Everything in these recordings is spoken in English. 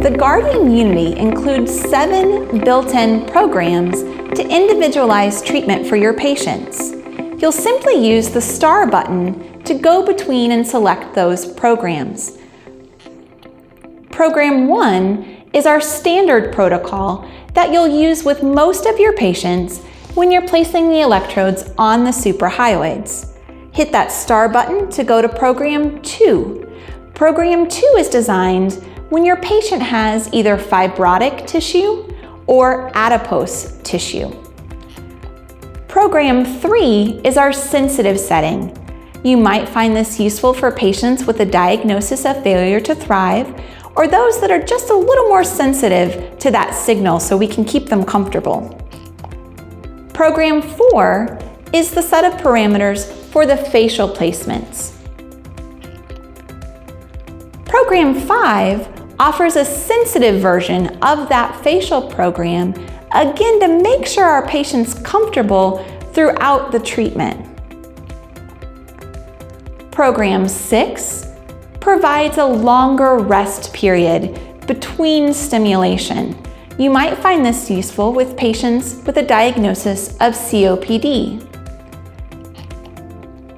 the Guardian Unity includes 7 built-in programs to individualize treatment for your patients. You'll simply use the star button to go between and select those programs. Program 1 is our standard protocol that you'll use with most of your patients when you're placing the electrodes on the suprahyoids. Hit that star button to go to Program 2. Program 2 is designed when your patient has either fibrotic tissue or adipose tissue. Program 3 is our sensitive setting. You might find this useful for patients with a diagnosis of failure to thrive or those that are just a little more sensitive to that signal so we can keep them comfortable. Program 4 is the set of parameters for the facial placements. Program 5 offers a sensitive version of that facial program, again to make sure our patient's comfortable throughout the treatment. Program 6 provides a longer rest period between stimulation. You might find this useful with patients with a diagnosis of COPD.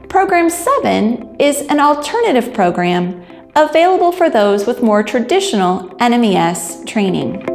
Program 7 is an alternative program available for those with more traditional NMES training.